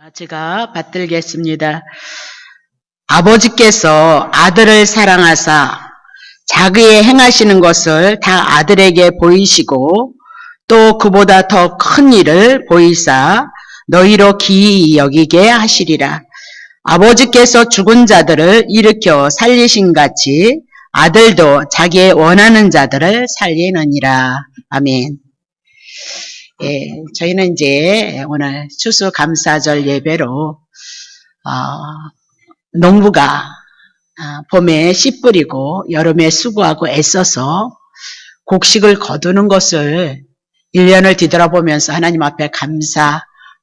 제가 받들겠습니다. 아버지께서 아들을 사랑하사 자기의 행하시는 것을 다 아들에게 보이시고 또 그보다 더 큰 일을 보이사 너희로 기이 여기게 하시리라. 아버지께서 죽은 자들을 일으켜 살리신 같이 아들도 자기의 원하는 자들을 살리느니라. 아멘. 저희는 이제 오늘 추수감사절 예배로 농부가 봄에 씨 뿌리고 여름에 수고하고 애써서 곡식을 거두는 것을 1년을 뒤돌아보면서 하나님 앞에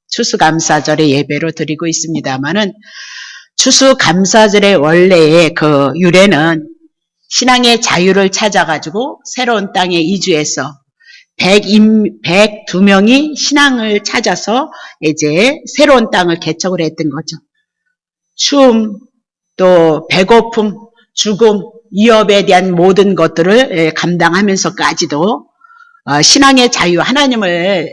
추수감사절의 예배로 드리고 있습니다만은 추수감사절의 원래의 그 유래는 신앙의 자유를 찾아가지고 새로운 땅에 이주해서 102명이 신앙을 찾아서 이제 새로운 땅을 개척을 했던 거죠. 추움, 또 배고픔, 죽음, 위협에 대한 모든 것들을 감당하면서까지도 신앙의 자유, 하나님을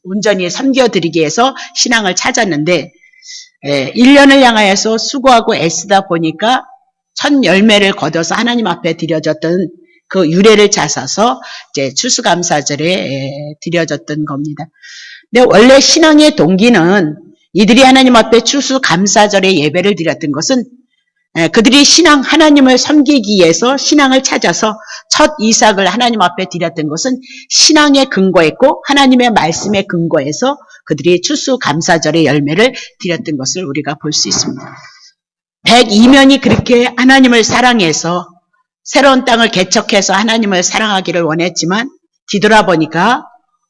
온전히 섬겨드리기 위해서 신앙을 찾았는데 1년을 향하여서 수고하고 애쓰다 보니까 첫 열매를 거둬서 하나님 앞에 드려졌던 그 유래를 찾아서 이제 추수감사절에 드려졌던 겁니다. 근데 원래 신앙의 동기는 이들이 하나님 앞에 추수감사절에 예배를 드렸던 것은 그들이 하나님을 섬기기 위해서 신앙을 찾아서 첫 이삭을 하나님 앞에 드렸던 것은 신앙에 근거했고 하나님의 말씀에 근거해서 그들이 추수감사절의 열매를 드렸던 것을 우리가 볼 수 있습니다. 102명이 그렇게 하나님을 사랑해서 새로운 땅을 개척해서 하나님을 사랑하기를 원했지만 뒤돌아보니까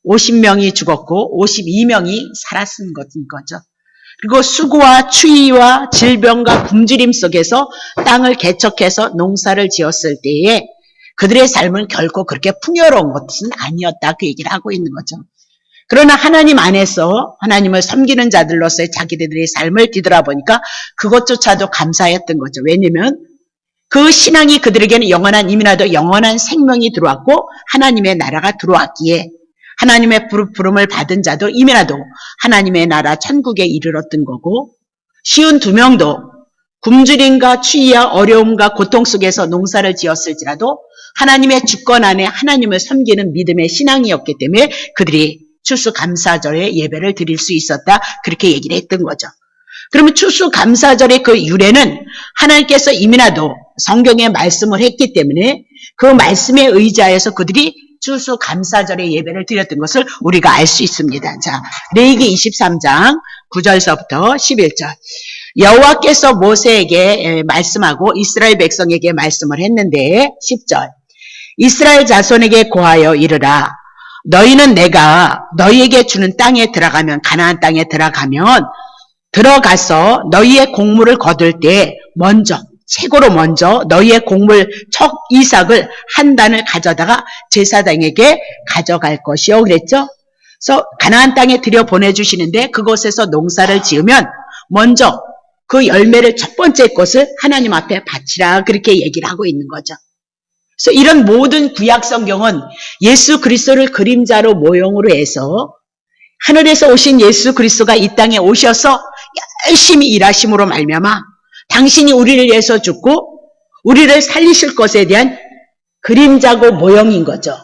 50명이 죽었고 52명이 살았은 것인 거죠. 그리고 수고와 추위와 질병과 굶주림 속에서 땅을 개척해서 농사를 지었을 때에 그들의 삶은 결코 그렇게 풍요로운 것은 아니었다, 그 얘기를 하고 있는 거죠. 그러나 하나님 안에서 하나님을 섬기는 자들로서의 자기들의 삶을 뒤돌아보니까 그것조차도 감사했던 거죠. 왜냐면 그 신앙이 그들에게는 영원한 이민아도 영원한 생명이 들어왔고 하나님의 나라가 들어왔기에 하나님의 부름을 받은 자도 이민아도 하나님의 나라 천국에 이르렀던 거고, 쉬운 2명도 굶주림과 추위와 어려움과 고통 속에서 농사를 지었을지라도 하나님의 주권 안에 하나님을 섬기는 믿음의 신앙이었기 때문에 그들이 추수감사절에 예배를 드릴 수 있었다, 그렇게 얘기를 했던 거죠. 그러면 추수감사절의 그 유래는 하나님께서 이민아도 성경에 말씀을 했기 때문에 그 말씀에 의지하여서 그들이 추수감사절의 예배를 드렸던 것을 우리가 알 수 있습니다. 자, 레위기 23장 9절서부터 11절. 여호와께서 모세에게 말씀하고 이스라엘 백성에게 말씀을 했는데 10절. 이스라엘 자손에게 고하여 이르라. 너희는 내가 너희에게 주는 땅에 들어가면, 가나안 땅에 들어가서 너희의 곡물을 거둘 때 최고로 먼저 너희의 곡물 첫 이삭을 한 단을 가져다가 제사장에게 가져갈 것이요, 그랬죠? 그래서 가나안 땅에 들여보내주시는데 그곳에서 농사를 지으면 먼저 그 열매를 첫 번째 것을 하나님 앞에 바치라, 그렇게 얘기를 하고 있는 거죠. 그래서 이런 모든 구약 성경은 예수 그리스도를 그림자로 모형으로 해서 하늘에서 오신 예수 그리스도가 이 땅에 오셔서 열심히 일하심으로 말미암아 당신이 우리를 위해서 죽고 우리를 살리실 것에 대한 그림자고 모형인 거죠.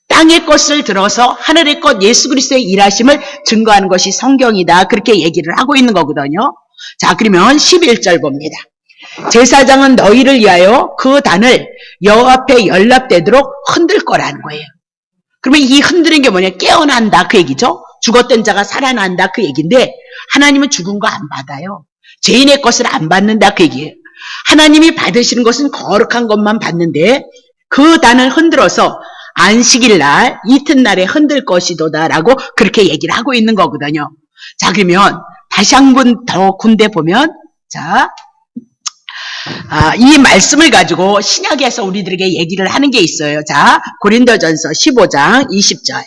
땅의 것을 들어서 하늘의 것 예수 그리스도의 일하심을 증거하는 것이 성경이다, 그렇게 얘기를 하고 있는 거거든요. 자, 그러면 11절 봅니다. 제사장은 너희를 위하여 그 단을 여호와 앞에 연락되도록 흔들 거라는 거예요. 그러면 이 흔드는 게 뭐냐? 깨어난다, 그 얘기죠. 죽었던 자가 살아난다, 그 얘기인데 하나님은 죽은 거 안 받아요. 죄인의 것을 안 받는다, 그 얘기예요. 하나님이 받으시는 것은 거룩한 것만 받는데 그 단을 흔들어서 안식일 날 이튿날에 흔들 것이도다 라고 그렇게 얘기를 하고 있는 거거든요. 자, 그러면 다시 한 번 더 군대 보면, 자, 이 말씀을 가지고 신약에서 우리들에게 얘기를 하는 게 있어요. 자, 고린도전서 15장 20절.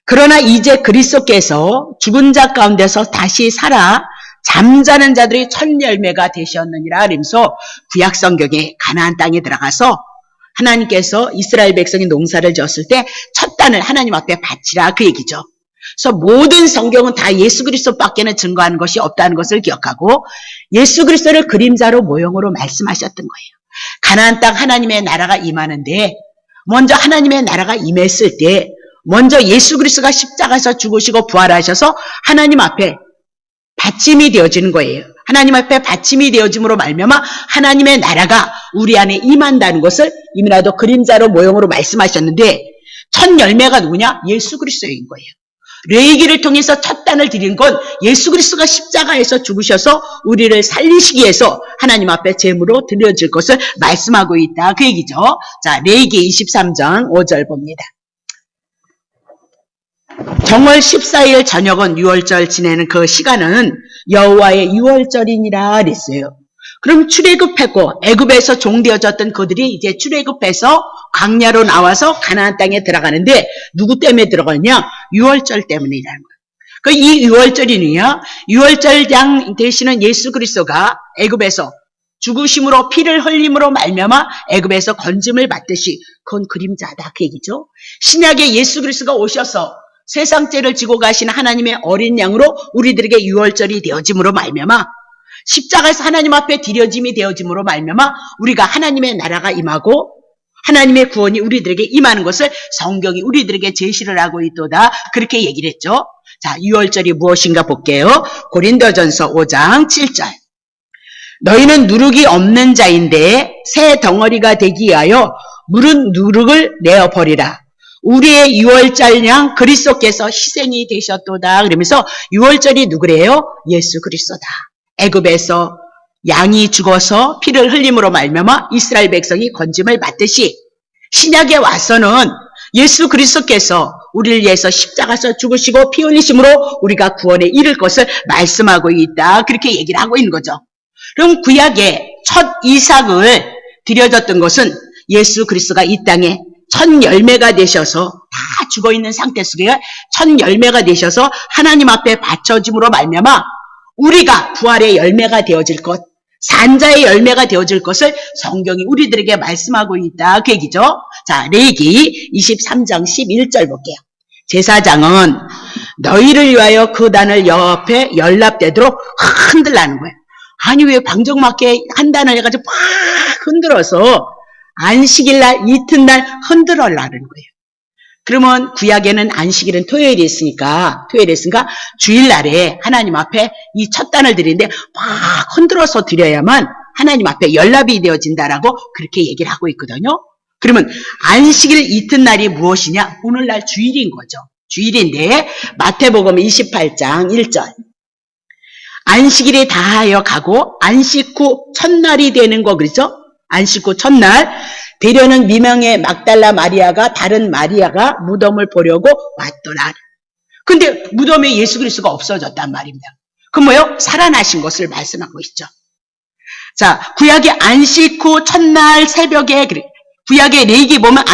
그러나 이제 그리스도께서 죽은 자 가운데서 다시 살아 잠자는 자들이 첫 열매가 되셨느니라. 그러면서 구약 성경에 가나안 땅에 들어가서 하나님께서 이스라엘 백성이 농사를 지었을 때 첫 단을 하나님 앞에 바치라, 그 얘기죠. 그래서 모든 성경은 다 예수 그리스도밖에는 증거하는 것이 없다는 것을 기억하고 예수 그리스도를 그림자로 모형으로 말씀하셨던 거예요. 가나안 땅 하나님의 나라가 임하는데 먼저 하나님의 나라가 임했을 때 먼저 예수 그리스도가 십자가에서 죽으시고 부활하셔서 하나님 앞에 받침이 되어지는 거예요. 하나님 앞에 받침이 되어짐으로 말미암아 하나님의 나라가 우리 안에 임한다는 것을 이미라도 그림자로 모형으로 말씀하셨는데 첫 열매가 누구냐? 예수 그리스도인 거예요. 레위기를 통해서 첫 단을 드린 건 예수 그리스도가 십자가에서 죽으셔서 우리를 살리시기 위해서 하나님 앞에 제물로 드려질 것을 말씀하고 있다. 그 얘기죠. 자, 레위기 23장 5절 봅니다. 정월 14일 저녁은 유월절 지내는 그 시간은 여호와의 유월절이니라 그랬어요. 그럼 출애굽했고 애굽에서 종되어졌던 그들이 이제 출애굽해서 광야로 나와서 가나안 땅에 들어가는데 누구 때문에 들어가느냐? 유월절 때문이라는 거예요. 이 유월절이냐? 유월절장 되시는 예수 그리스도가 애굽에서 죽으심으로 피를 흘림으로 말미암아 애굽에서 건짐을 받듯이 그건 그림자다 그 얘기죠. 신약에 예수 그리스도가 오셔서 세상 죄를 지고 가신 하나님의 어린 양으로 우리들에게 유월절이 되어짐으로 말미암아 십자가에서 하나님 앞에 드려짐이 되어짐으로 말미암아 우리가 하나님의 나라가 임하고 하나님의 구원이 우리들에게 임하는 것을 성경이 우리들에게 제시를 하고 있도다. 그렇게 얘기를 했죠. 자, 유월절이 무엇인가 볼게요. 고린도전서 5장 7절. 너희는 누룩이 없는 자인데 새 덩어리가 되기 위하여 무른 누룩을 내어버리라. 우리의 유월절 양 그리스도께서 희생이 되셨도다. 그러면서 유월절이 누구래요? 예수 그리스도다. 애굽에서 양이 죽어서 피를 흘림으로 말미암아 이스라엘 백성이 건짐을 받듯이 신약에 와서는 예수 그리스도께서 우리를 위해서 십자가에서 죽으시고 피 흘리심으로 우리가 구원에 이를 것을 말씀하고 있다. 그렇게 얘기를 하고 있는 거죠. 그럼 구약에 첫 이삭을 드려졌던 것은 예수 그리스도가 이 땅에 첫 열매가 되셔서 다 죽어있는 상태 속에 첫 열매가 되셔서 하나님 앞에 바쳐짐으로 말미암아 우리가 부활의 열매가 되어질 것, 산자의 열매가 되어질 것을 성경이 우리들에게 말씀하고 있다. 그 얘기죠. 자, 레위기 23장 11절 볼게요. 제사장은 너희를 위하여 그 단을 옆에 연납되도록 흔들라는 거예요. 아니 왜 방정맞게 한 단을 해가지고 팍 흔들어서 안식일날 이튿날 흔들어라는 거예요. 그러면 구약에는 안식일은 토요일이 있으니까 주일날에 하나님 앞에 이 첫 단을 드리는데 막 흔들어서 드려야만 하나님 앞에 연락이 되어진다라고 그렇게 얘기를 하고 있거든요. 그러면 안식일 이튿날이 무엇이냐? 오늘날 주일인 거죠. 주일인데 마태복음 28장 1절. 안식일이 다하여 가고 안식 후 첫날이 되는 거 그렇죠? 안식 후 첫날 대려는 미명의 막달라 마리아가 다른 마리아가 무덤을 보려고 왔더라. 근데 무덤에 예수 그리스도가 없어졌단 말입니다. 그럼 뭐예요? 살아나신 것을 말씀하고 있죠. 자, 구약의 안식 후 첫날 새벽에 구약의 레위기 보면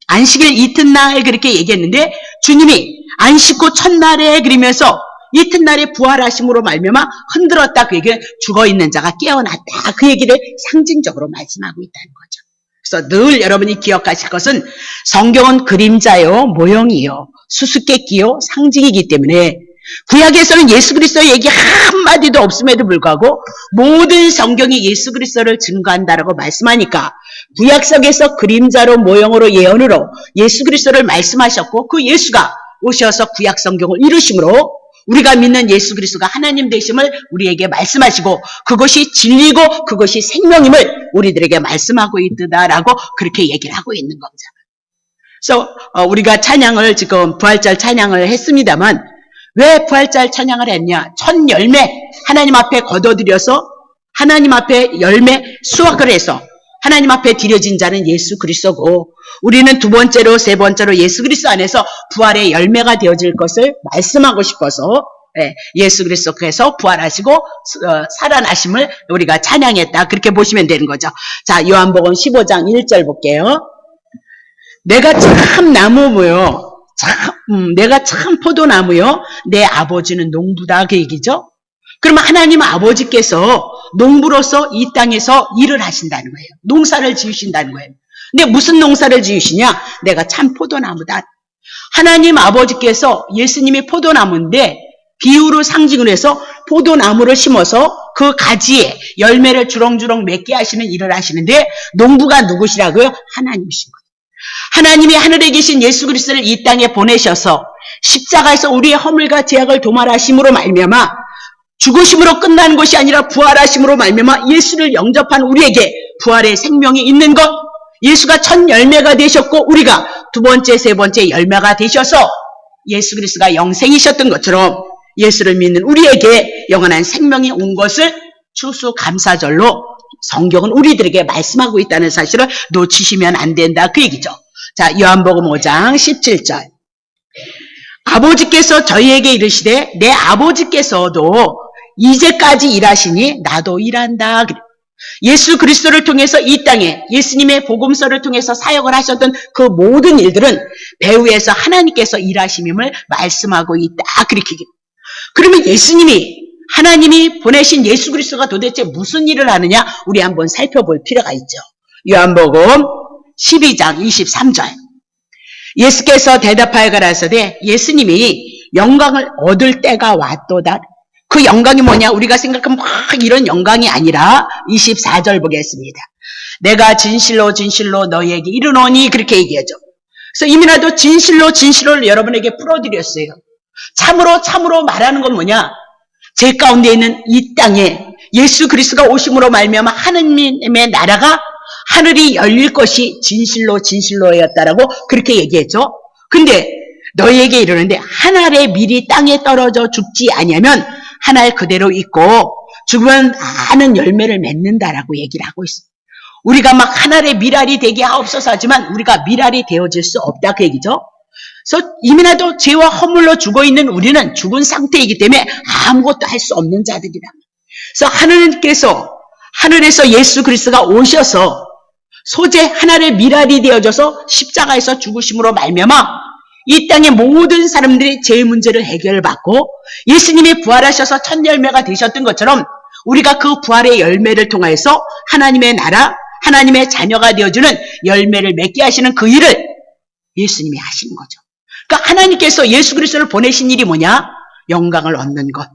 안식일 이튿날 그렇게 얘기했는데 주님이 안식 후 첫날에 그러면서 이튿날에 부활하심으로 말미암아 흔들었다 그 얘기는 죽어있는 자가 깨어났다 그 얘기를 상징적으로 말씀하고 있다는 거죠. 그래서 늘 여러분이 기억하실 것은 성경은 그림자요 모형이요 수수께끼요 상징이기 때문에 구약에서는 예수 그리스도의 얘기 한마디도 없음에도 불구하고 모든 성경이 예수 그리스도를 증거한다라고 말씀하니까 구약성에서 그림자로 모형으로 예언으로 예수 그리스도를 말씀하셨고 그 예수가 오셔서 구약 성경을 이루심으로 우리가 믿는 예수 그리스도가 하나님 되심을 우리에게 말씀하시고 그것이 진리고 그것이 생명임을 우리들에게 말씀하고 있다라고 그렇게 얘기를 하고 있는 겁니다. 그래서 우리가 찬양을 지금 부활절 찬양을 했습니다만 왜 부활절 찬양을 했냐? 첫 열매 하나님 앞에 거둬들여서 하나님 앞에 열매 수확을 해서 하나님 앞에 드려진 자는 예수 그리스도고 우리는 두 번째로 세 번째로 예수 그리스도 안에서 부활의 열매가 되어질 것을 말씀하고 싶어서 예수 그리스도께서 부활하시고 살아나심을 우리가 찬양했다. 그렇게 보시면 되는 거죠. 자, 요한복음 15장 1절 볼게요. 내가 참 나무고요. 내가 참 포도나무요. 내 아버지는 농부다. 그 얘기죠. 그러면 하나님 아버지께서 농부로서 이 땅에서 일을 하신다는 거예요. 농사를 지으신다는 거예요. 근데 무슨 농사를 지으시냐? 내가 참 포도나무다. 하나님 아버지께서 예수님이 포도나무인데 비유로 상징을 해서 포도나무를 심어서 그 가지에 열매를 주렁주렁 맺게 하시는 일을 하시는데 농부가 누구시라고요? 하나님이신 거예요. 하나님이 하늘에 계신 예수 그리스도를 이 땅에 보내셔서 십자가에서 우리의 허물과 죄악을 도말하심으로 말미암아 죽으심으로 끝나는 것이 아니라 부활하심으로 말미암아 예수를 영접한 우리에게 부활의 생명이 있는 것, 예수가 첫 열매가 되셨고 우리가 두 번째, 세 번째 열매가 되셔서 예수 그리스도가 영생이셨던 것처럼 예수를 믿는 우리에게 영원한 생명이 온 것을 추수감사절로 성경은 우리들에게 말씀하고 있다는 사실을 놓치시면 안 된다 그 얘기죠. 자, 요한복음 5장 17절. 아버지께서 저희에게 이르시되 내 아버지께서도 이제까지 일하시니 나도 일한다. 예수 그리스도를 통해서 이 땅에 예수님의 복음서를 통해서 사역을 하셨던 그 모든 일들은 배후에서 하나님께서 일하심임을 말씀하고 있다. 그렇게. 그러면 예수님이 하나님이 보내신 예수 그리스도가 도대체 무슨 일을 하느냐 우리 한번 살펴볼 필요가 있죠. 요한복음 12장 23절. 예수께서 대답하여 가라사대 예수님이 영광을 얻을 때가 왔도다. 그 영광이 뭐냐? 우리가 생각하면 막 이런 영광이 아니라 24절 보겠습니다. 내가 진실로 진실로 너희에게 이르노니 그렇게 얘기하죠. 그래서 이미나도 진실로 진실로 여러분에게 풀어드렸어요. 참으로 참으로 말하는 건 뭐냐? 제 가운데 있는 이 땅에 예수 그리스도가 오심으로 말미암아 하느님의 나라가 하늘이 열릴 것이 진실로 진실로였다라고 그렇게 얘기했죠. 근데 너희에게 이르는데 한 알의 밀이 땅에 떨어져 죽지 아니하면 한 알 그대로 있고 죽으면 많은 열매를 맺는다라고 얘기를 하고 있습니다. 우리가 막 한 알의 밀알이 되게 하옵소서 하지만 우리가 밀알이 되어질 수 없다 그 얘기죠. 그래서 이미나도 죄와 허물로 죽어있는 우리는 죽은 상태이기 때문에 아무것도 할 수 없는 자들이다. 그래서 하늘에서 예수 그리스도가 오셔서 소재 하나의 밀알이 되어져서 십자가에서 죽으심으로 말미암아 이 땅의 모든 사람들이 죄의 문제를 해결받고 예수님이 부활하셔서 첫 열매가 되셨던 것처럼 우리가 그 부활의 열매를 통해서 하나님의 나라, 하나님의 자녀가 되어주는 열매를 맺게 하시는 그 일을 예수님이 하시는 거죠. 그러니까 하나님께서 예수 그리스도를 보내신 일이 뭐냐? 영광을 얻는 것,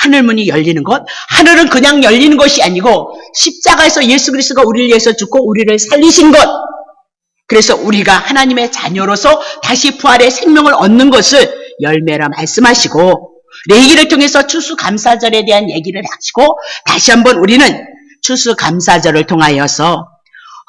하늘문이 열리는 것. 하늘은 그냥 열리는 것이 아니고 십자가에서 예수 그리스도가 우리를 위해서 죽고 우리를 살리신 것. 그래서 우리가 하나님의 자녀로서 다시 부활의 생명을 얻는 것을 열매라 말씀하시고 레위기를 통해서 추수감사절에 대한 얘기를 하시고 다시 한번 우리는 추수감사절을 통하여서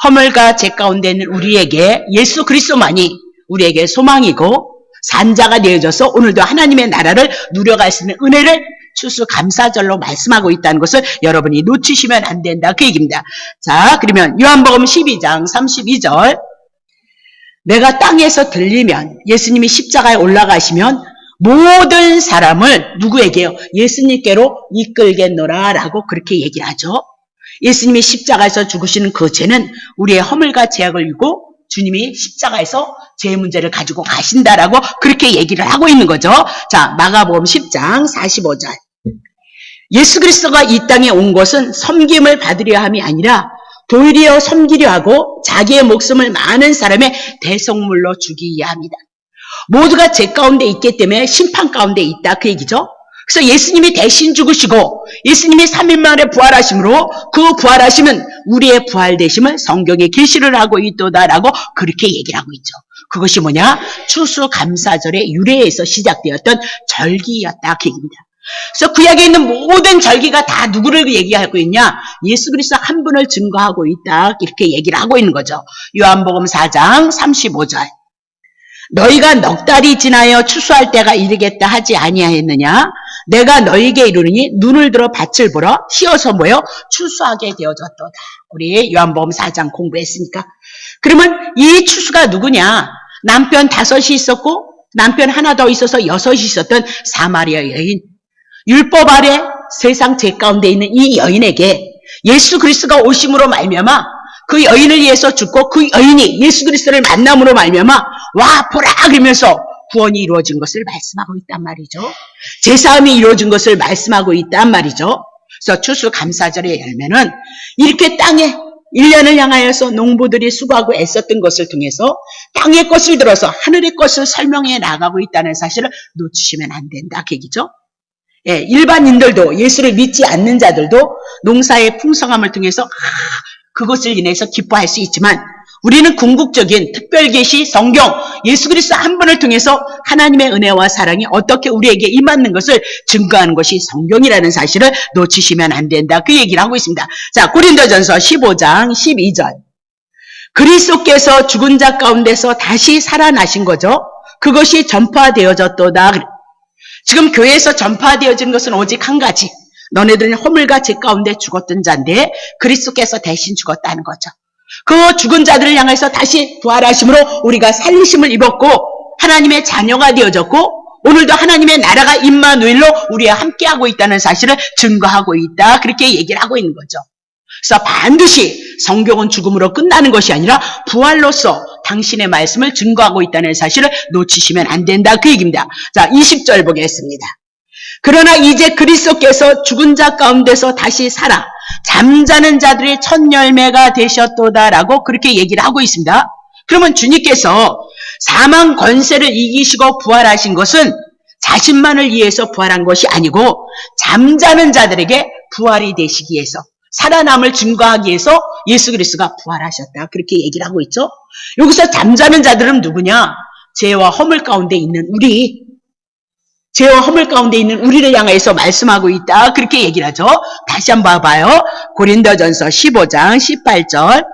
허물과 죄 가운데 있는 우리에게 예수 그리스도만이 우리에게 소망이고 산자가 되어져서 오늘도 하나님의 나라를 누려갈 수 있는 은혜를 추수감사절로 말씀하고 있다는 것을 여러분이 놓치시면 안 된다 그 얘기입니다. 자, 그러면 요한복음 12장 32절. 내가 땅에서 들리면 예수님이 십자가에 올라가시면 모든 사람을 누구에게요? 예수님께로 이끌겠노라 라고 그렇게 얘기를 하죠. 예수님이 십자가에서 죽으시는 그 죄는 우리의 허물과 죄악을 이고 주님이 십자가에서 죄의 문제를 가지고 가신다라고 그렇게 얘기를 하고 있는 거죠. 자, 마가복음 10장 45절. 예수 그리스도가 이 땅에 온 것은 섬김을 받으려 함이 아니라 도리어 섬기려 하고 자기의 목숨을 많은 사람의 대속물로 주기 위함이다. 모두가 죄 가운데 있기 때문에 심판 가운데 있다 그 얘기죠. 그래서 예수님이 대신 죽으시고 예수님이 3일 만에 부활하심으로 그 부활하심은 우리의 부활되심을 성경에 계시를 하고 있도다라고 그렇게 얘기를 하고 있죠. 그것이 뭐냐? 추수감사절의 유래에서 시작되었던 절기였다 그 얘기입니다. 그래서 구약에 있는 모든 절기가 다 누구를 얘기하고 있냐? 예수 그리스도 한 분을 증거하고 있다 이렇게 얘기를 하고 있는 거죠. 요한복음 4장 35절. 너희가 넉 달이 지나여 추수할 때가 이르겠다 하지 아니하였느냐? 내가 너희에게 이르니 눈을 들어 밭을 보러 휘어서 모여 추수하게 되어졌도다. 우리 요한복음 4장 공부했으니까. 그러면 이 추수가 누구냐? 남편 5이 있었고 남편 하나 더 있어서 6이 있었던 사마리아 여인. 율법 아래 세상 죄 가운데 있는 이 여인에게 예수 그리스도가 오심으로 말미암아 그 여인을 위해서 죽고 그 여인이 예수 그리스도를 만남으로 말미암아 와 보라 그러면서 구원이 이루어진 것을 말씀하고 있단 말이죠. 제사함이 이루어진 것을 말씀하고 있단 말이죠. 그래서 추수감사절의 열매는 이렇게 땅에 1년을 향하여서 농부들이 수고하고 애썼던 것을 통해서 땅의 것을 들어서 하늘의 것을 설명해 나가고 있다는 사실을 놓치시면 안 된다. 그 얘기죠. 예, 일반인들도 예수를 믿지 않는 자들도 농사의 풍성함을 통해서 그것을 인해서 기뻐할 수 있지만 우리는 궁극적인 특별계시 성경 예수 그리스도 한 분을 통해서 하나님의 은혜와 사랑이 어떻게 우리에게 임하는 것을 증거하는 것이 성경이라는 사실을 놓치시면 안 된다. 그 얘기를 하고 있습니다. 자, 고린도전서 15장 12절. 그리스도께서 죽은 자 가운데서 다시 살아나신 거죠. 그것이 전파되어졌도다. 지금 교회에서 전파되어진 것은 오직 한 가지. 너네들은 허물과 죄 가운데 죽었던 자인데 그리스도께서 대신 죽었다는 거죠. 그 죽은 자들을 향해서 다시 부활하심으로 우리가 살리심을 입었고 하나님의 자녀가 되어졌고 오늘도 하나님의 나라가 임마누엘로 우리와 함께하고 있다는 사실을 증거하고 있다. 그렇게 얘기를 하고 있는 거죠. 그래서 반드시 성경은 죽음으로 끝나는 것이 아니라 부활로서 당신의 말씀을 증거하고 있다는 사실을 놓치시면 안 된다. 그 얘기입니다. 자, 20절 보겠습니다. 그러나 이제 그리스도께서 죽은 자 가운데서 다시 살아 잠자는 자들의 첫 열매가 되셨도다라고 그렇게 얘기를 하고 있습니다. 그러면 주님께서 사망 권세를 이기시고 부활하신 것은 자신만을 위해서 부활한 것이 아니고 잠자는 자들에게 부활이 되시기 위해서 살아남을 증거하기 위해서 예수 그리스도가 부활하셨다. 그렇게 얘기를 하고 있죠. 여기서 잠자는 자들은 누구냐? 죄와 허물 가운데 있는 우리. 죄와 허물 가운데 있는 우리를 향해서 말씀하고 있다. 그렇게 얘기를 하죠. 다시 한번 봐봐요. 고린도전서 15장 18절.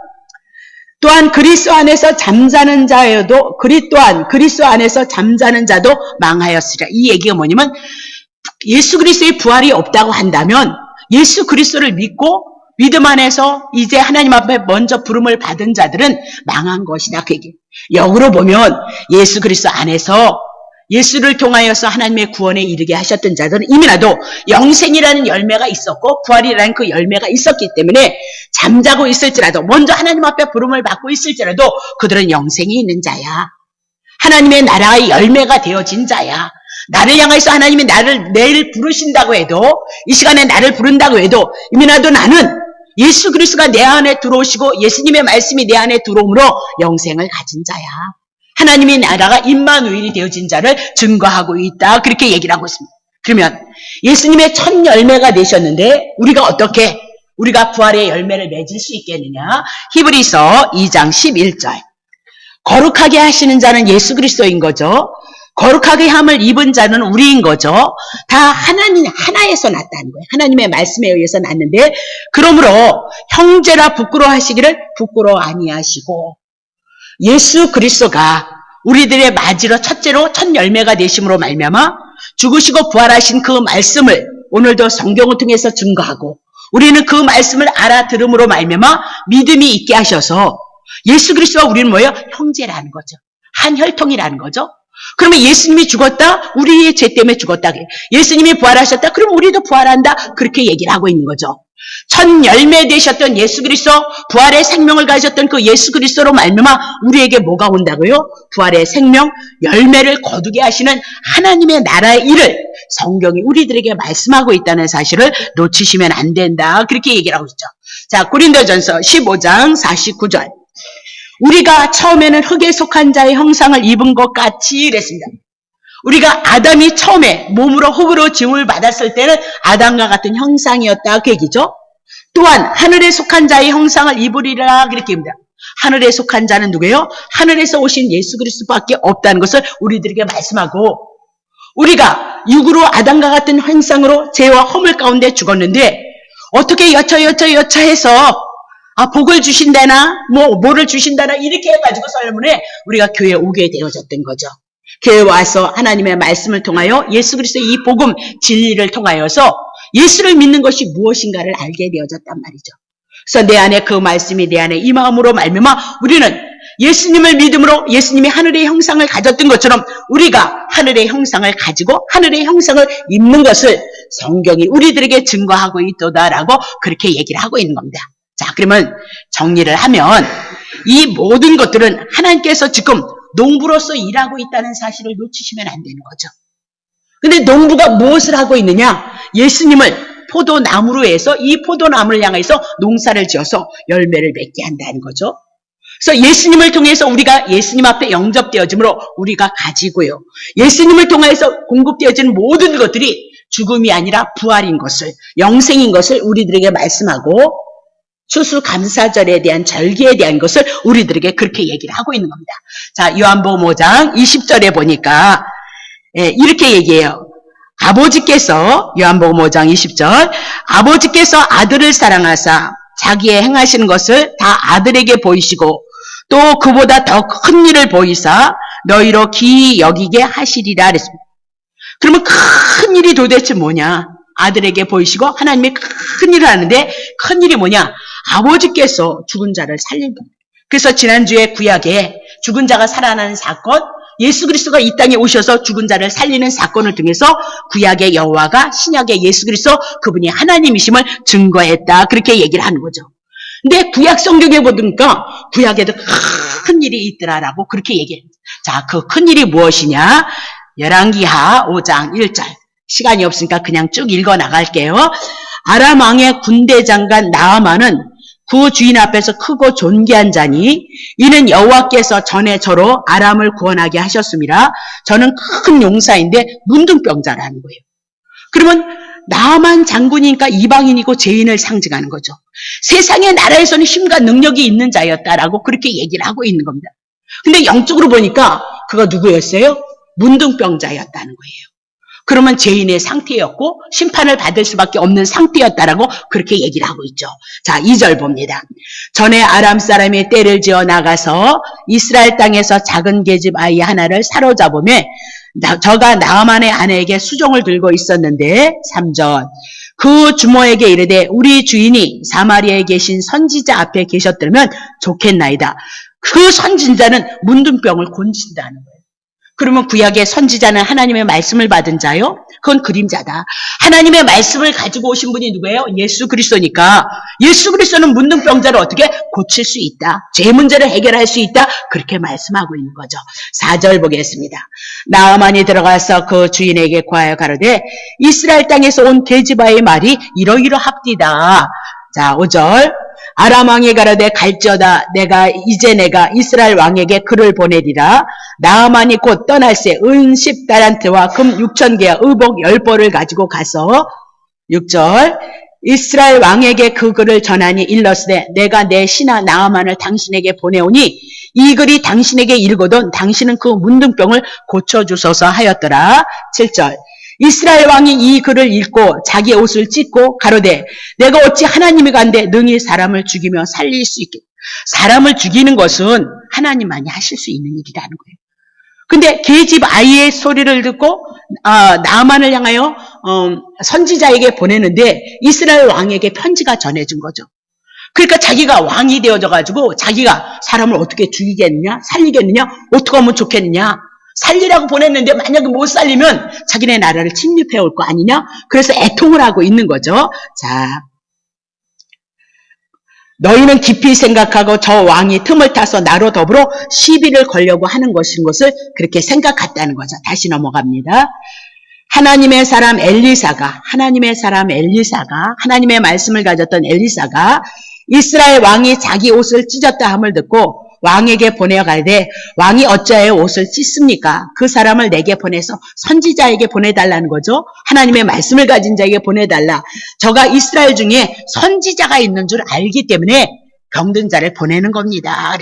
또한 그리스도 안에서 잠자는 자여도 그리스도 안에서 잠자는 자도 망하였으리라. 이 얘기가 뭐냐면 예수 그리스도의 부활이 없다고 한다면 예수 그리스도를 믿고 믿음 안에서 이제 하나님 앞에 먼저 부름을 받은 자들은 망한 것이다. 그 얘기. 역으로 보면 예수 그리스도 안에서 예수를 통하여서 하나님의 구원에 이르게 하셨던 자들은 이미라도 영생이라는 열매가 있었고 부활이라는 그 열매가 있었기 때문에 잠자고 있을지라도 먼저 하나님 앞에 부름을 받고 있을지라도 그들은 영생이 있는 자야. 하나님의 나라의 열매가 되어진 자야. 나를 향해서 하나님이 나를 내일 부르신다고 해도 이 시간에 나를 부른다고 해도 이미라도 나는 예수 그리스도가 내 안에 들어오시고 예수님의 말씀이 내 안에 들어옴으로 영생을 가진 자야. 하나님의 나라가 임마누엘이 되어진 자를 증거하고 있다. 그렇게 얘기를 하고 있습니다. 그러면 예수님의 첫 열매가 되셨는데 우리가 부활의 열매를 맺을 수 있겠느냐? 히브리서 2장 11절. 거룩하게 하시는 자는 예수 그리스도인 거죠. 거룩하게 함을 입은 자는 우리인 거죠. 다 하나님 하나에서 났다는 거예요. 하나님의 말씀에 의해서 났는데 그러므로 형제라 부끄러워하시기를 부끄러워 아니하시고 예수 그리스도가 우리들의 맞이로 첫째로 첫 열매가 되심으로 말미암아 죽으시고 부활하신 그 말씀을 오늘도 성경을 통해서 증거하고 우리는 그 말씀을 알아들음으로 말미암아 믿음이 있게 하셔서 예수 그리스도와 우리는 뭐예요? 형제라는 거죠. 한 혈통이라는 거죠. 그러면 예수님이 죽었다? 우리의 죄 때문에 죽었다. 예수님이 부활하셨다? 그럼 우리도 부활한다? 그렇게 얘기를 하고 있는 거죠. 첫 열매 되셨던 예수 그리스도, 부활의 생명을 가졌던 그 예수 그리스도로 말미암아 우리에게 뭐가 온다고요? 부활의 생명, 열매를 거두게 하시는 하나님의 나라의 일을 성경이 우리들에게 말씀하고 있다는 사실을 놓치시면 안 된다. 그렇게 얘기를 하고 있죠. 자, 고린도전서 15장 49절. 우리가 처음에는 흙에 속한 자의 형상을 입은 것 같이 이랬습니다. 우리가 아담이 처음에 몸으로 흙으로 지음을 받았을 때는 아담과 같은 형상이었다. 그 얘기죠. 또한 하늘에 속한 자의 형상을 입으리라 그렇게 합니다. 하늘에 속한 자는 누구예요? 하늘에서 오신 예수 그리스도밖에 없다는 것을 우리들에게 말씀하고 우리가 육으로 아담과 같은 형상으로 죄와 허물 가운데 죽었는데 어떻게 여차해서 복을 주신다나 뭐를 주신다나 이렇게 해가지고 설문에 우리가 교회에 오게 되어졌던 거죠. 교회에 와서 하나님의 말씀을 통하여 예수 그리스도의 이 복음 진리를 통하여서 예수를 믿는 것이 무엇인가를 알게 되어졌단 말이죠. 그래서 내 안에 그 말씀이 내 안에 이 마음으로 말미암아 우리는 예수님을 믿음으로 예수님이 하늘의 형상을 가졌던 것처럼 우리가 하늘의 형상을 가지고 하늘의 형상을 입는 것을 성경이 우리들에게 증거하고 있도다라고 그렇게 얘기를 하고 있는 겁니다. 자, 그러면 정리를 하면 이 모든 것들은 하나님께서 지금 농부로서 일하고 있다는 사실을 놓치시면 안 되는 거죠. 근데 농부가 무엇을 하고 있느냐? 예수님을 포도나무로 해서 이 포도나무를 향해서 농사를 지어서 열매를 맺게 한다는 거죠. 그래서 예수님을 통해서 우리가 예수님 앞에 영접되어짐으로 우리가 가지고요. 예수님을 통해서 공급되어지는 모든 것들이 죽음이 아니라 부활인 것을, 영생인 것을 우리들에게 말씀하고 추수감사절에 대한 절기에 대한 것을 우리들에게 그렇게 얘기를 하고 있는 겁니다. 자, 요한복음 5장 20절에 보니까 이렇게 얘기해요. 아버지께서, 요한복음 5장 20절, 아버지께서 아들을 사랑하사 자기의 행하시는 것을 다 아들에게 보이시고 또 그보다 더 큰 일을 보이사 너희로 기이 여기게 하시리라 그랬습니다. 그러면 큰 일이 도대체 뭐냐? 아들에게 보이시고 하나님의 큰 일을 하는데 큰 일이 뭐냐? 아버지께서 죽은 자를 살린 겁니다. 그래서 지난주에 구약에 죽은 자가 살아나는 사건, 예수 그리스도가 이 땅에 오셔서 죽은 자를 살리는 사건을 통해서 구약의 여호와가 신약의 예수 그리스도 그분이 하나님이심을 증거했다. 그렇게 얘기를 하는 거죠. 근데 구약 성경에 보니까 구약에도 큰 일이 있더라라고 그렇게 얘기해요. 자, 그 큰 일이 무엇이냐? 열왕기하 5장 1절. 시간이 없으니까 그냥 쭉 읽어 나갈게요. 아람 왕의 군대 장관 나아만은 그 주인 앞에서 크고 존귀한 자니 이는 여호와께서 전에 저로 아람을 구원하게 하셨습니다. 저는 큰 용사인데 문둥병자라는 거예요. 그러면 나아만 장군이니까 이방인이고 죄인을 상징하는 거죠. 세상의 나라에서는 힘과 능력이 있는 자였다라고 그렇게 얘기를 하고 있는 겁니다. 근데 영적으로 보니까 그가 누구였어요? 문둥병자였다는 거예요. 그러면 죄인의 상태였고 심판을 받을 수밖에 없는 상태였다라고 그렇게 얘기를 하고 있죠. 자, 2절 봅니다. 전에 아람 사람이 떼를 지어 나가서 이스라엘 땅에서 작은 계집 아이 하나를 사로잡으며 저가 나아만의 아내에게 수종을 들고 있었는데 3절 그 주모에게 이르되 우리 주인이 사마리아에 계신 선지자 앞에 계셨더면 좋겠나이다. 그 선지자는 문둥병을 고친다는 거예요. 그러면 구약의 선지자는 하나님의 말씀을 받은 자요? 그건 그림자다. 하나님의 말씀을 가지고 오신 분이 누구예요? 예수 그리스도니까 예수 그리스도는 문둥병자를 어떻게 고칠 수 있다. 죄 문제를 해결할 수 있다. 그렇게 말씀하고 있는 거죠. 4절 보겠습니다. 나아만이 들어가서 그 주인에게 구하여 가로되 이스라엘 땅에서 온 계집아의 말이 이러이러합디다. 자, 5절 아람 왕이 가로되 갈지어다 내가 이스라엘 왕에게 글을 보내리라. 나아만이 곧 떠날새 은 10달란트와 금 6,000개와 의복 10벌을 가지고 가서 6절 이스라엘 왕에게 그 글을 전하니 일렀으되 내가 내 신하 나아만을 당신에게 보내오니 이 글이 당신에게 이르거든 당신은 그 문둥병을 고쳐주소서 하였더라. 7절 이스라엘 왕이 이 글을 읽고 자기 옷을 찢고 가로되 내가 어찌 하나님이 간데 능히 사람을 죽이며 살릴 수 있게. 사람을 죽이는 것은 하나님만이 하실 수 있는 일이라는 거예요. 근데 계집 아이의 소리를 듣고 나아만을 향하여 선지자에게 보내는데 이스라엘 왕에게 편지가 전해진 거죠. 그러니까 자기가 왕이 되어져 가지고 자기가 사람을 어떻게 죽이겠느냐 살리겠느냐 어떻게 하면 좋겠느냐 살리라고 보냈는데 만약에 못 살리면 자기네 나라를 침입해 올 거 아니냐? 그래서 애통을 하고 있는 거죠. 자, 너희는 깊이 생각하고 저 왕이 틈을 타서 나로 더불어 시비를 걸려고 하는 것인 것을 그렇게 생각했다는 거죠. 다시 넘어갑니다. 하나님의 사람 엘리사가 하나님의 말씀을 가졌던 엘리사가 이스라엘 왕이 자기 옷을 찢었다 함을 듣고 왕에게 보내어 가되 왕이 어찌하여 옷을 찢습니까? 그 사람을 내게 보내서 선지자에게 보내달라는 거죠. 하나님의 말씀을 가진 자에게 보내달라. 저가 이스라엘 중에 선지자가 있는 줄 알기 때문에 병든 자를 보내는 겁니다.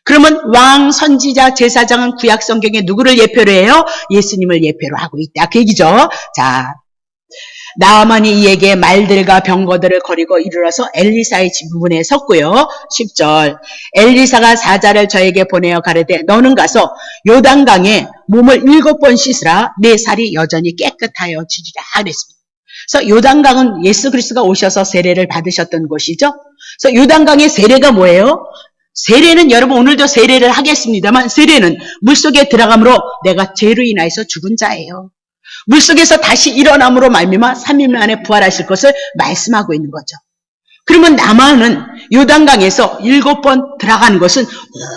그러면 왕, 선지자, 제사장은 구약 성경에 누구를 예표로 해요? 예수님을 예표로 하고 있다. 그 얘기죠. 자, 나아만이 이에게 말들과 병거들을 거리고 이르러서 엘리사의 집문에 섰고요. 10절 엘리사가 사자를 저에게 보내어 가르되 너는 가서 요단강에 몸을 7번 씻으라 내 살이 여전히 깨끗하여 지리라 그랬습니다. 그래서 요단강은 예수 그리스도가 오셔서 세례를 받으셨던 곳이죠. 그래서 요단강의 세례가 뭐예요? 세례는 여러분 오늘도 세례를 하겠습니다만 세례는 물속에 들어감으로 내가 죄로 인하여서 죽은 자예요. 물속에서 다시 일어남으로 말미암아 3일 만에 부활하실 것을 말씀하고 있는 거죠. 그러면 나만은 요단강에서 7번 들어가는 것은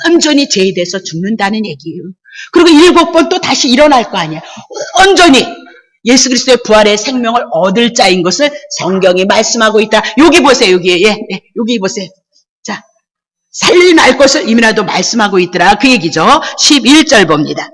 온전히 죄에 대해서 죽는다는 얘기예요. 그리고 7번 또 다시 일어날 거 아니에요. 온전히 예수 그리스도의 부활의 생명을 얻을 자인 것을 성경이 말씀하고 있다. 여기 보세요. 여기 여기 보세요. 자, 살릴 날 것을 이미라도 말씀하고 있더라. 그 얘기죠. 11절 봅니다.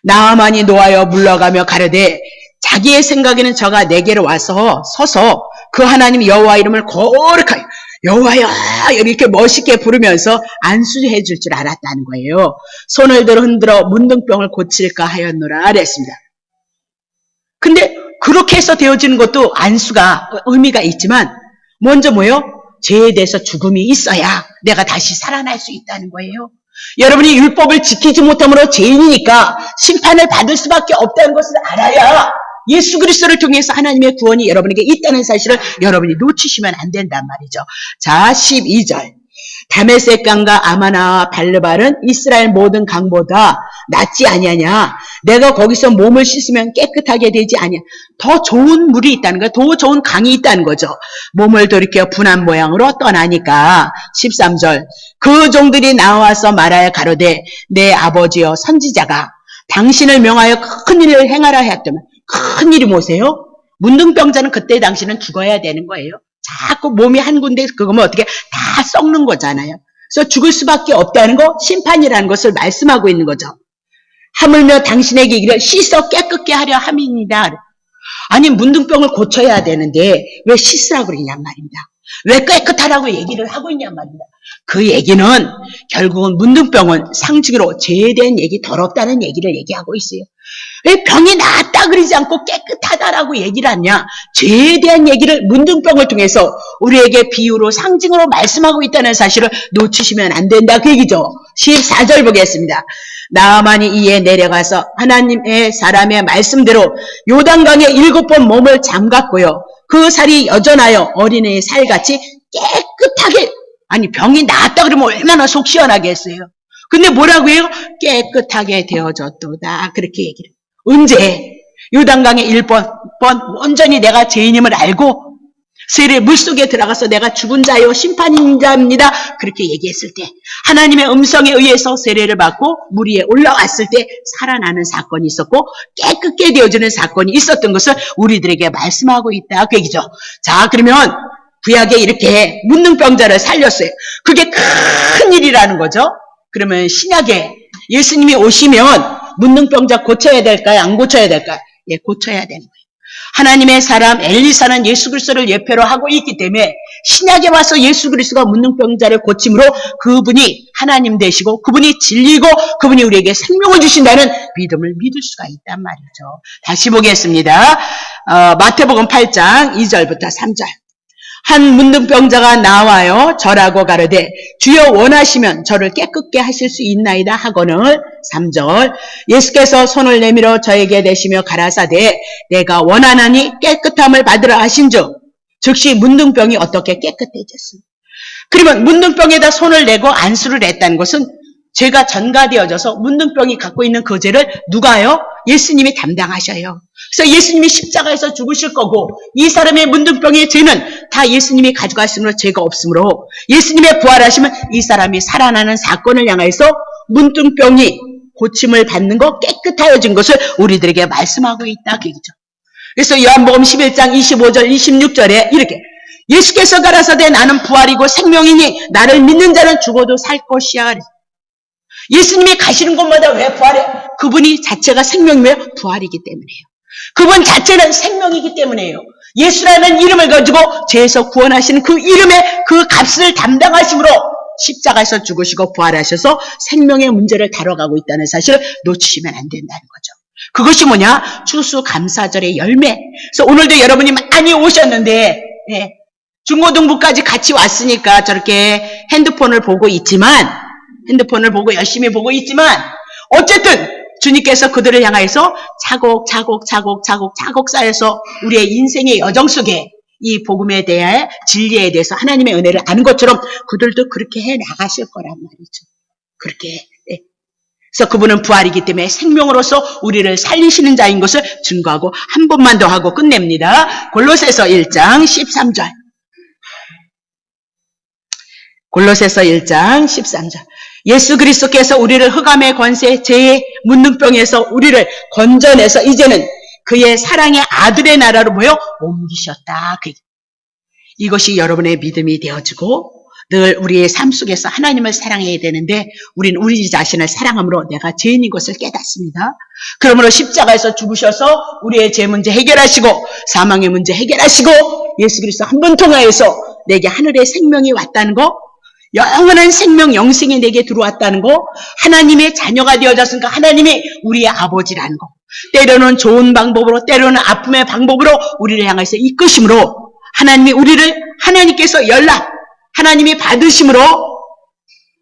나아만이 노하여 물러가며 가려되 자기의 생각에는 저가 내게로 와서 서서 그 하나님 여호와 이름을 거룩하여 여호와여 이렇게 멋있게 부르면서 안수해 줄 줄 알았다는 거예요. 손을 들어 흔들어 문둥병을 고칠까 하였노라 그랬습니다. 근데 그렇게 해서 되어지는 것도 안수가 의미가 있지만 먼저 뭐요? 죄에 대해서 죽음이 있어야 내가 다시 살아날 수 있다는 거예요. 여러분이 율법을 지키지 못함으로 죄인이니까 심판을 받을 수밖에 없다는 것을 알아야 예수 그리스도를 통해서 하나님의 구원이 여러분에게 있다는 사실을 여러분이 놓치시면 안 된단 말이죠. 자, 12절. 다메섹 강과 아마나와 발르발은 이스라엘 모든 강보다 낫지 아니하냐. 내가 거기서 몸을 씻으면 깨끗하게 되지 아니하. 더 좋은 물이 있다는 거예요. 더 좋은 강이 있다는 거죠. 몸을 돌이켜 분한 모양으로 떠나니까. 13절. 그 종들이 나와서 말하여 가로되 내 아버지여 선지자가 당신을 명하여 큰 일을 행하라 하였다면 큰 일이 뭐세요? 문둥병자는 그때 당시는 죽어야 되는 거예요. 자꾸 몸이 한 군데 그거면 어떻게 다 썩는 거잖아요. 그래서 죽을 수밖에 없다는 거, 심판이라는 것을 말씀하고 있는 거죠. 하물며 당신에게 이르기를 씻어 깨끗게 하려 함이니이다. 아니 문둥병을 고쳐야 되는데 왜 씻으라고 그러냔 말입니다. 왜 깨끗하라고 얘기를 하고 있냔 말입니다. 그 얘기는 결국은 문둥병은 상징으로 죄에 대한 얘기, 더럽다는 얘기를 얘기하고 있어요. 왜 병이 나았다 그러지 않고 깨끗하다라고 얘기를 하냐? 죄에 대한 얘기를 문둥병을 통해서 우리에게 비유로 상징으로 말씀하고 있다는 사실을 놓치시면 안 된다 그 얘기죠. 14절 보겠습니다. 나아만이 이에 내려가서 하나님의 사람의 말씀대로 요단강에 7번 몸을 잠갔고요. 그 살이 여전하여 어린애의 살같이 깨끗하게, 아니 병이 나았다 그러면 얼마나 속 시원하게 했어요. 근데 뭐라고 해요? 깨끗하게 되어졌도다 그렇게 얘기를. 언제? 요단강에 1번 온전히 내가 죄인임을 알고 세례 물속에 들어가서 내가 죽은 자요 심판인 자입니다 그렇게 얘기했을 때 하나님의 음성에 의해서 세례를 받고 물 위에 올라왔을 때 살아나는 사건이 있었고 깨끗게 되어지는 사건이 있었던 것을 우리들에게 말씀하고 있다 그 얘기죠. 자, 그러면 구약에 이렇게 문둥병자를 살렸어요. 그게 큰 일이라는 거죠. 그러면 신약에 예수님이 오시면 문둥병자 고쳐야 될까요? 안 고쳐야 될까요? 예, 고쳐야 되는 거예요. 하나님의 사람 엘리사는 예수 그리스도를 예표로 하고 있기 때문에 신약에 와서 예수 그리스도가 문둥병자를 고침으로 그분이 하나님 되시고 그분이 진리고 그분이 우리에게 생명을 주신다는 믿음을 믿을 수가 있단 말이죠. 다시 보겠습니다. 마태복음 8장 2절부터 3절. 한 문둥병자가 나와요. 절하고 가로되 주여 원하시면 저를 깨끗게 하실 수 있나이다 하거늘 3절. 예수께서 손을 내밀어 저에게 대시며 가라사대 내가 원하나니 깨끗함을 받으라 하신즉 즉시 문둥병이 어떻게 깨끗해졌습니다. 그러면 문둥병에다 손을 내고 안수를 했다는 것은 죄가 전가되어져서 문둥병이 갖고 있는 그 죄를 누가요? 예수님이 담당하셔요. 그래서 예수님이 십자가에서 죽으실 거고 이 사람의 문둥병의 죄는 다 예수님이 가져가심으로 죄가 없으므로 예수님의 부활하시면 이 사람이 살아나는 사건을 향해서 문둥병이 고침을 받는 거 깨끗하여진 것을 우리들에게 말씀하고 있다 그 얘기죠. 그래서 요한복음 11장 25절 26절에 이렇게 예수께서 가라사대 나는 부활이고 생명이니 나를 믿는 자는 죽어도 살 것이야. 예수님이 가시는 곳마다 왜 부활해? 그분이 자체가 생명이며 부활이기 때문이에요. 그분 자체는 생명이기 때문이에요. 예수라는 이름을 가지고 죄에서 구원하시는 그 이름의 그 값을 담당하심으로 십자가에서 죽으시고 부활하셔서 생명의 문제를 다뤄가고 있다는 사실을 놓치시면 안 된다는 거죠. 그것이 뭐냐? 추수감사절의 열매. 그래서 오늘도 여러분이 많이 오셨는데 중고등부까지 같이 왔으니까 저렇게 핸드폰을 보고 열심히 보고 있지만 어쨌든 주님께서 그들을 향해서 차곡차곡 쌓여서 우리의 인생의 여정 속에 이 복음에 대해 진리에 대해서 하나님의 은혜를 아는 것처럼 그들도 그렇게 해 나가실 거란 말이죠. 그렇게. 그래서 그분은 부활이기 때문에 생명으로서 우리를 살리시는 자인 것을 증거하고 한 번만 더 하고 끝냅니다. 골로새서 1장 13절. 골로새서 1장 13절. 예수 그리스도께서 우리를 흑암의 권세, 죄의 문둥병에서 우리를 건져내서 이제는 그의 사랑의 아들의 나라로 뭐요? 옮기셨다. 이것이 여러분의 믿음이 되어지고 늘 우리의 삶 속에서 하나님을 사랑해야 되는데 우리는 우리 자신을 사랑함으로 내가 죄인인 것을 깨닫습니다. 그러므로 십자가에서 죽으셔서 우리의 죄 문제 해결하시고 사망의 문제 해결하시고 예수 그리스도 한 번 통하여서 내게 하늘의 생명이 왔다는 거, 영원한 생명 영생이 내게 들어왔다는 거, 하나님의 자녀가 되어졌으니까 하나님이 우리의 아버지라는 거, 때로는 좋은 방법으로 때로는 아픔의 방법으로 우리를 향해서 이끄심으로 하나님이 우리를 하나님께서 하나님이 받으심으로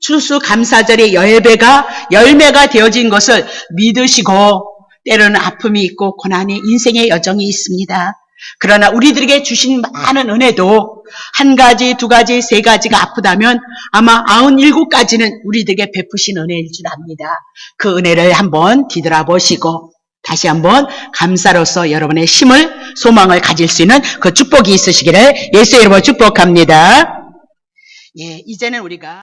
추수감사절의 열매가 되어진 것을 믿으시고 때로는 아픔이 있고 고난의 인생의 여정이 있습니다. 그러나 우리들에게 주신 많은 은혜도 한 가지, 두 가지, 세 가지가 아프다면 아마 97가지는 우리들에게 베푸신 은혜일 줄 압니다. 그 은혜를 한번 뒤돌아보시고 다시 한번 감사로서 여러분의 힘을, 소망을 가질 수 있는 그 축복이 있으시기를 예수의 이름으로 축복합니다. 예, 이제는 우리가